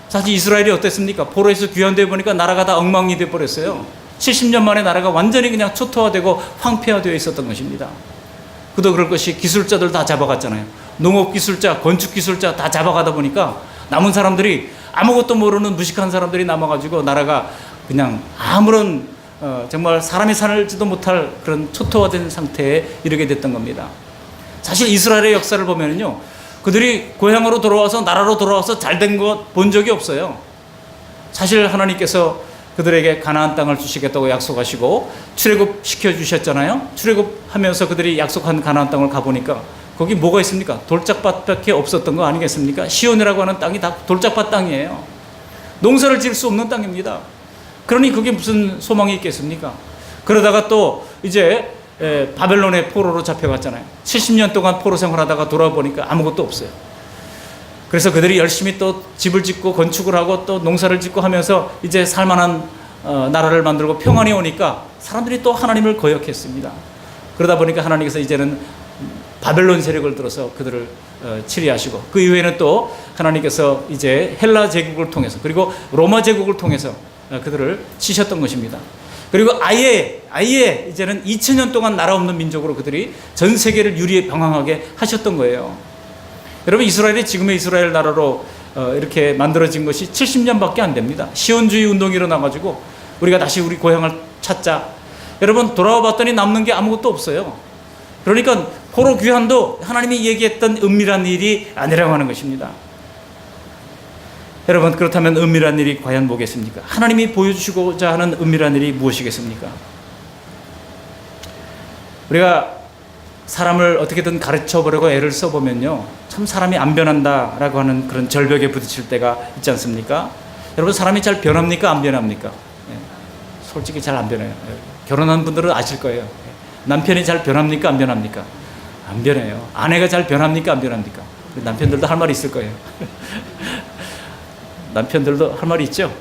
사실 이스라엘이 어땠습니까? 포로에서 귀환돼 보니까 나라가 다 엉망이 돼 버렸어요. 70년 만에 나라가 완전히 그냥 초토화되고 황폐화되어 있었던 것입니다. 그도 그럴 것이 기술자들 다 잡아갔잖아요. 농업기술자, 건축기술자 다 잡아가다 보니까 남은 사람들이 아무것도 모르는 무식한 사람들이 남아가지고 나라가 그냥 아무런 정말 사람이 살지도 못할 그런 초토화된 상태에 이르게 됐던 겁니다. 사실 이스라엘의 역사를 보면요, 그들이 고향으로 돌아와서 나라로 돌아와서 잘된 것 본 적이 없어요. 사실 하나님께서 그들에게 가나안 땅을 주시겠다고 약속하시고 출애굽 시켜주셨잖아요. 출애굽하면서 그들이 약속한 가나안 땅을 가보니까 거기 뭐가 있습니까? 돌짝밭밖에 없었던 거 아니겠습니까? 시온이라고 하는 땅이 다 돌짝밭 땅이에요. 농사를 지을 수 없는 땅입니다. 그러니 그게 무슨 소망이 있겠습니까? 그러다가 또 이제 바벨론의 포로로 잡혀갔잖아요. 70년 동안 포로 생활하다가 돌아보니까 아무것도 없어요. 그래서 그들이 열심히 또 집을 짓고 건축을 하고 또 농사를 짓고 하면서 이제 살만한 나라를 만들고 평안이 오니까 사람들이 또 하나님을 거역했습니다. 그러다 보니까 하나님께서 이제는 바벨론 세력을 들어서 그들을 치리하시고, 그 이후에는 또 하나님께서 이제 헬라 제국을 통해서 그리고 로마 제국을 통해서 그들을 치셨던 것입니다. 그리고 아예 이제는 2000년 동안 나라 없는 민족으로 그들이 전 세계를 유리병항하게 하셨던 거예요. 여러분, 이스라엘이 지금의 이스라엘 나라로 이렇게 만들어진 것이 70년밖에 안 됩니다. 시온주의 운동이 일어나가지고 우리가 다시 우리 고향을 찾자. 여러분, 돌아와 봤더니 남는 게 아무것도 없어요. 그러니까 포로 귀환도 하나님이 얘기했던 은밀한 일이 아니라고 하는 것입니다. 여러분, 그렇다면 은밀한 일이 과연 뭐겠습니까? 하나님이 보여주시고자 하는 은밀한 일이 무엇이겠습니까? 우리가 사람을 어떻게든 가르쳐보려고 애를 써보면요, 참 사람이 안 변한다라고 하는 그런 절벽에 부딪힐 때가 있지 않습니까? 여러분, 사람이 잘 변합니까? 안 변합니까? 솔직히 잘 안 변해요. 결혼한 분들은 아실 거예요. 남편이 잘 변합니까? 안 변합니까? 안 변해요. 아내가 잘 변합니까? 안 변합니까? 남편들도 할 말이 있을 거예요. 남편들도 할 말이 있죠.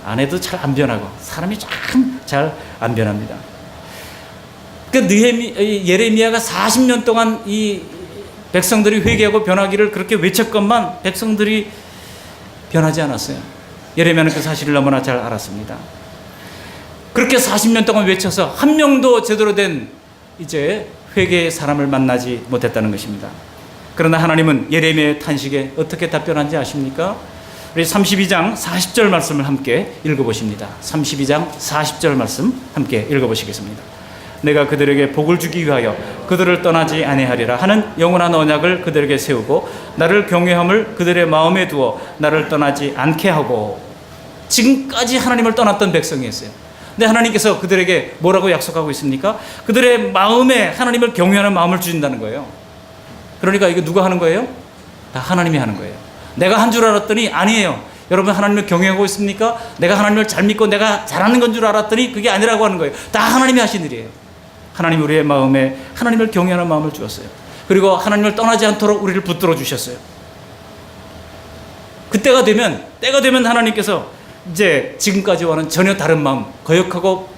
아내도 잘 안 변하고 사람이 참 잘 안 변합니다. 그 예레미야가 40년 동안 이 백성들이 회개하고 변하기를 그렇게 외쳤건만 백성들이 변하지 않았어요. 예레미야는 그 사실을 너무나 잘 알았습니다. 그렇게 40년 동안 외쳐서 한 명도 제대로 된 이제 회개의 사람을 만나지 못했다는 것입니다. 그러나 하나님은 예레미야의 탄식에 어떻게 답변한지 아십니까? 우리 32장 40절 말씀을 함께 읽어보십니다. 32장 40절 말씀 함께 읽어보시겠습니다. 내가 그들에게 복을 주기 위하여 그들을 떠나지 아니하리라 하는 영원한 언약을 그들에게 세우고 나를 경외함을 그들의 마음에 두어 나를 떠나지 않게 하고. 지금까지 하나님을 떠났던 백성이었어요. 근데 하나님께서 그들에게 뭐라고 약속하고 있습니까? 그들의 마음에 하나님을 경외하는 마음을 주신다는 거예요. 그러니까 이거 누가 하는 거예요? 다 하나님이 하는 거예요. 내가 한 줄 알았더니 아니에요. 여러분, 하나님을 경외하고 있습니까? 내가 하나님을 잘 믿고 내가 잘하는 건 줄 알았더니 그게 아니라고 하는 거예요. 다 하나님이 하신 일이에요. 하나님 우리의 마음에 하나님을 경외하는 마음을 주었어요. 그리고 하나님을 떠나지 않도록 우리를 붙들어 주셨어요. 그때가 되면, 때가 되면 하나님께서 이제 지금까지와는 전혀 다른 마음, 거역하고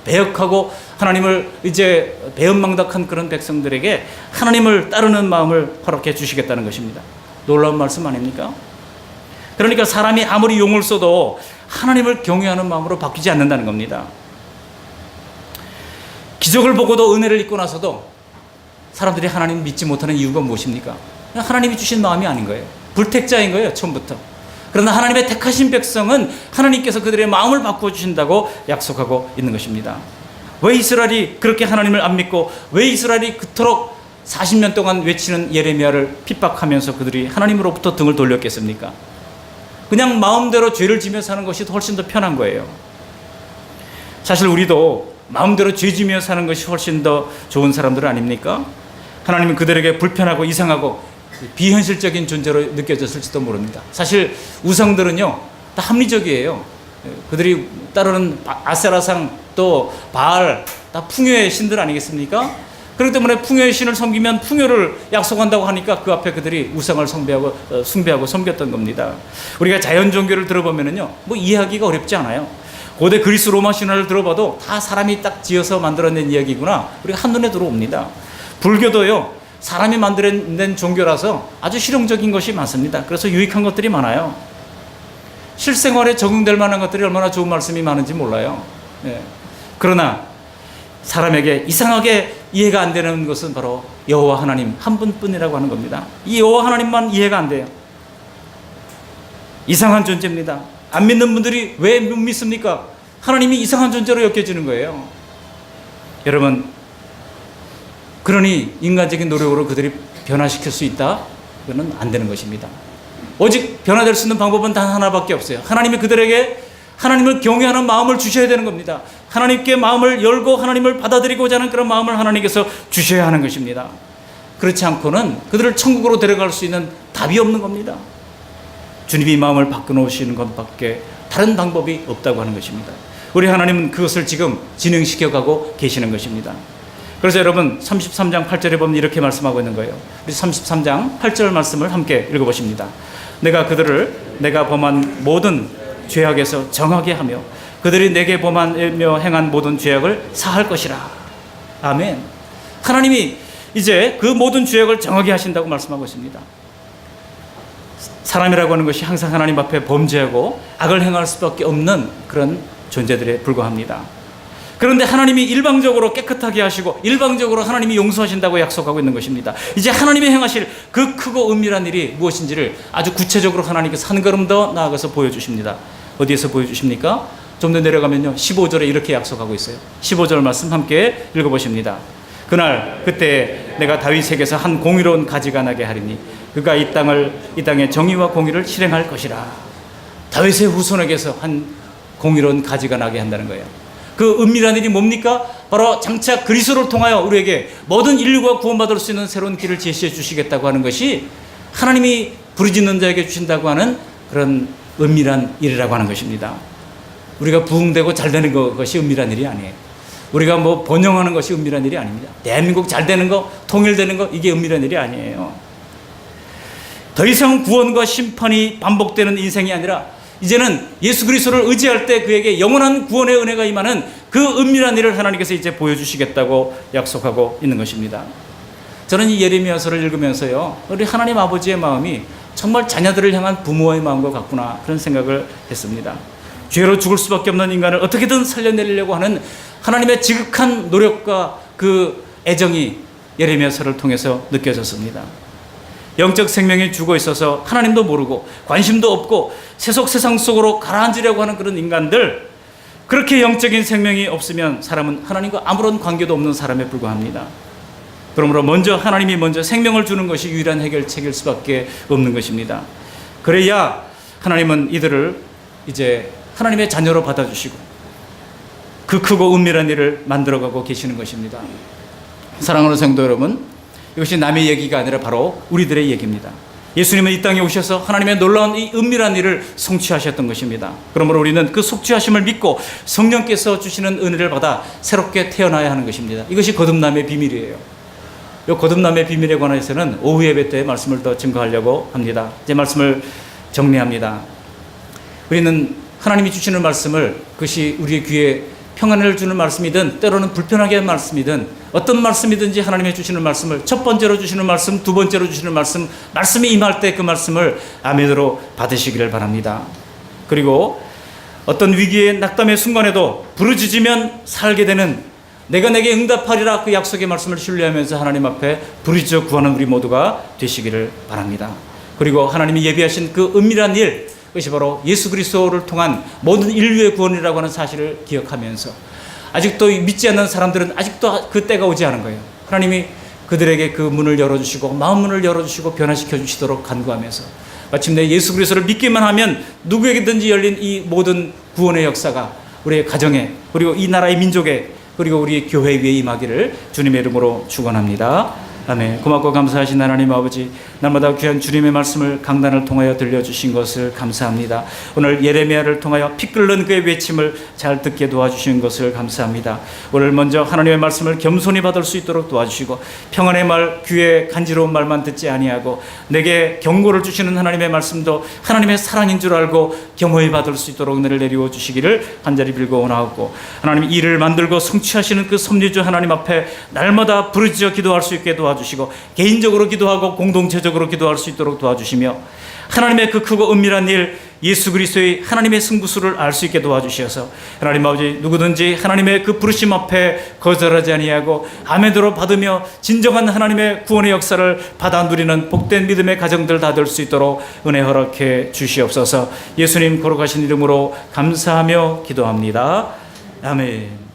배역하고 하나님을 이제 배은망덕한 그런 백성들에게 하나님을 따르는 마음을 허락해 주시겠다는 것입니다. 놀라운 말씀 아닙니까? 그러니까 사람이 아무리 용을 써도 하나님을 경외하는 마음으로 바뀌지 않는다는 겁니다. 기적을 보고도 은혜를 입고 나서도 사람들이 하나님을 믿지 못하는 이유가 무엇입니까? 하나님이 주신 마음이 아닌 거예요. 불택자인 거예요, 처음부터. 그러나 하나님의 택하신 백성은 하나님께서 그들의 마음을 바꿔주신다고 약속하고 있는 것입니다. 왜 이스라엘이 그렇게 하나님을 안 믿고, 왜 이스라엘이 그토록 40년 동안 외치는 예레미야를 핍박하면서 그들이 하나님으로부터 등을 돌렸겠습니까? 그냥 마음대로 죄를 지며 사는 것이 훨씬 더 편한 거예요. 사실 우리도 마음대로 죄 지며 사는 것이 훨씬 더 좋은 사람들 아닙니까? 하나님은 그들에게 불편하고 이상하고 비현실적인 존재로 느껴졌을지도 모릅니다. 사실 우상들은요, 다 합리적이에요. 그들이 따르는 아세라상 또 바알, 다 풍요의 신들 아니겠습니까? 그렇기 때문에 풍요의 신을 섬기면 풍요를 약속한다고 하니까 그 앞에 그들이 우상을 숭배하고 섬겼던 겁니다. 우리가 자연 종교를 들어보면은요, 뭐 이해하기가 어렵지 않아요. 고대 그리스 로마 신화를 들어봐도 다 사람이 딱 지어서 만들어낸 이야기구나, 우리가 한눈에 들어옵니다. 불교도요, 사람이 만들어낸 종교라서 아주 실용적인 것이 많습니다. 그래서 유익한 것들이 많아요. 실생활에 적용될 만한 것들이 얼마나 좋은 말씀이 많은지 몰라요. 그러나 사람에게 이상하게 이해가 안 되는 것은 바로 여호와 하나님 한 분뿐이라고 하는 겁니다. 이 여호와 하나님만 이해가 안 돼요. 이상한 존재입니다. 안 믿는 분들이 왜 못 믿습니까? 하나님이 이상한 존재로 여겨지는 거예요. 여러분, 그러니 인간적인 노력으로 그들이 변화시킬 수 있다? 그거는 안 되는 것입니다. 오직 변화될 수 있는 방법은 단 하나밖에 없어요. 하나님이 그들에게 하나님을 경외하는 마음을 주셔야 되는 겁니다. 하나님께 마음을 열고 하나님을 받아들이고자 하는 그런 마음을 하나님께서 주셔야 하는 것입니다. 그렇지 않고는 그들을 천국으로 데려갈 수 있는 답이 없는 겁니다. 주님이 마음을 바꿔놓으시는 것밖에 다른 방법이 없다고 하는 것입니다. 우리 하나님은 그것을 지금 진행시켜가고 계시는 것입니다. 그래서 여러분 33장 8절에 보면 이렇게 말씀하고 있는 거예요. 우리 33장 8절 말씀을 함께 읽어보십니다. 내가 그들을 내가 범한 모든 죄악에서 정하게 하며 그들이 내게 범하며 행한 모든 죄악을 사할 것이라. 아멘. 하나님이 이제 그 모든 죄악을 정하게 하신다고 말씀하고 있습니다. 사람이라고 하는 것이 항상 하나님 앞에 범죄하고 악을 행할 수밖에 없는 그런 존재들에 불과합니다. 그런데 하나님이 일방적으로 깨끗하게 하시고 일방적으로 하나님이 용서하신다고 약속하고 있는 것입니다. 이제 하나님이 행하실 그 크고 은밀한 일이 무엇인지를 아주 구체적으로 하나님께서 한 걸음 더 나아가서 보여주십니다. 어디에서 보여주십니까? 좀 더 내려가면요 15절에 이렇게 약속하고 있어요. 15절 말씀 함께 읽어보십니다. 그날 그때 내가 다윗에게서 한 공의로운 가지가 나게 하리니 그가 이 땅의 정의와 공의를 실행할 것이라. 다윗의 후손에게서 한 공의로운 가지가 나게 한다는 거예요. 그 은밀한 일이 뭡니까? 바로 장차 그리스도를 통하여 우리에게 모든 인류가 구원받을 수 있는 새로운 길을 제시해 주시겠다고 하는 것이 하나님이 부르짖는 자에게 주신다고 하는 그런 은밀한 일이라고 하는 것입니다. 우리가 부흥되고 잘 되는 것이 은밀한 일이 아니에요. 우리가 뭐 번영하는 것이 은밀한 일이 아닙니다. 대한민국 잘 되는 거, 통일되는 거, 이게 은밀한 일이 아니에요. 더 이상 구원과 심판이 반복되는 인생이 아니라 이제는 예수 그리스도를 의지할 때 그에게 영원한 구원의 은혜가 임하는 그 은밀한 일을 하나님께서 이제 보여주시겠다고 약속하고 있는 것입니다. 저는 이 예레미야서를 읽으면서요, 우리 하나님 아버지의 마음이 정말 자녀들을 향한 부모의 마음과 같구나, 그런 생각을 했습니다. 죄로 죽을 수밖에 없는 인간을 어떻게든 살려내려고 하는 하나님의 지극한 노력과 그 애정이 예레미야서를 통해서 느껴졌습니다. 영적 생명이 죽어 있어서 하나님도 모르고 관심도 없고 세상 속으로 가라앉으려고 하는 그런 인간들, 그렇게 영적인 생명이 없으면 사람은 하나님과 아무런 관계도 없는 사람에 불과합니다. 그러므로 하나님이 먼저 생명을 주는 것이 유일한 해결책일 수밖에 없는 것입니다. 그래야 하나님은 이들을 이제 하나님의 자녀로 받아주시고 그 크고 은밀한 일을 만들어가고 계시는 것입니다. 사랑하는 성도 여러분, 이것이 남의 얘기가 아니라 바로 우리들의 얘기입니다. 예수님은 이 땅에 오셔서 하나님의 놀라운 이 은밀한 일을 성취하셨던 것입니다. 그러므로 우리는 그 속죄하심을 믿고 성령께서 주시는 은혜를 받아 새롭게 태어나야 하는 것입니다. 이것이 거듭남의 비밀이에요. 이 거듭남의 비밀에 관해서는 오후 예배 때 말씀을 더 증거하려고 합니다. 이제 말씀을 정리합니다. 우리는 하나님이 주시는 말씀을, 그것이 우리의 귀에 평안을 주는 말씀이든 때로는 불편하게 한 말씀이든 어떤 말씀이든지 하나님이 주시는 말씀을 첫 번째로 주시는 말씀, 두 번째로 주시는 말씀, 말씀이 임할 때 그 말씀을 아멘으로 받으시기를 바랍니다. 그리고 어떤 위기의 낙담의 순간에도 부르짖으면 살게 되는, 내가 내게 응답하리라, 그 약속의 말씀을 신뢰하면서 하나님 앞에 부르짖어 구하는 우리 모두가 되시기를 바랍니다. 그리고 하나님이 예비하신 그 은밀한 일, 그것이 바로 예수 그리스도를 통한 모든 인류의 구원이라고 하는 사실을 기억하면서 아직도 믿지 않는 사람들은 아직도 그 때가 오지 않은 거예요. 하나님이 그들에게 그 문을 열어주시고 마음 문을 열어주시고 변화시켜 주시도록 간구하면서 마침내 예수 그리스도를 믿기만 하면 누구에게든지 열린 이 모든 구원의 역사가 우리의 가정에, 그리고 이 나라의 민족에, 그리고 우리 교회 위에 임하기를 주님의 이름으로 축원합니다. 아멘. 고맙고 감사하신 하나님 아버지, 날마다 귀한 주님의 말씀을 강단을 통하여 들려주신 것을 감사합니다. 오늘 예레미야를 통하여 피 끓는 그의 외침을 잘 듣게 도와주신 것을 감사합니다. 오늘 먼저 하나님의 말씀을 겸손히 받을 수 있도록 도와주시고 평안의 말, 귀에 간지러운 말만 듣지 아니하고 내게 경고를 주시는 하나님의 말씀도 하나님의 사랑인 줄 알고 겸허히 받을 수 있도록 은혜를 내리워 주시기를 간절히 빌고 원하옵고, 하나님 일을 만들고 성취하시는 그 섭리주 하나님 앞에 날마다 부르짖어 기도할 수 있게 도와주시고 도와주시고 개인적으로 기도하고 공동체적으로 기도할 수 있도록 도와주시며 하나님의 그 크고 은밀한 일 예수 그리스도의 하나님의 승부수를 알 수 있게 도와주셔서 하나님 아버지 누구든지 하나님의 그 부르심 앞에 거절하지 아니하고 아멘으로 받으며 진정한 하나님의 구원의 역사를 받아 누리는 복된 믿음의 가정들 다 될 수 있도록 은혜 허락해 주시옵소서. 예수님 거룩하신 이름으로 감사하며 기도합니다. 아멘.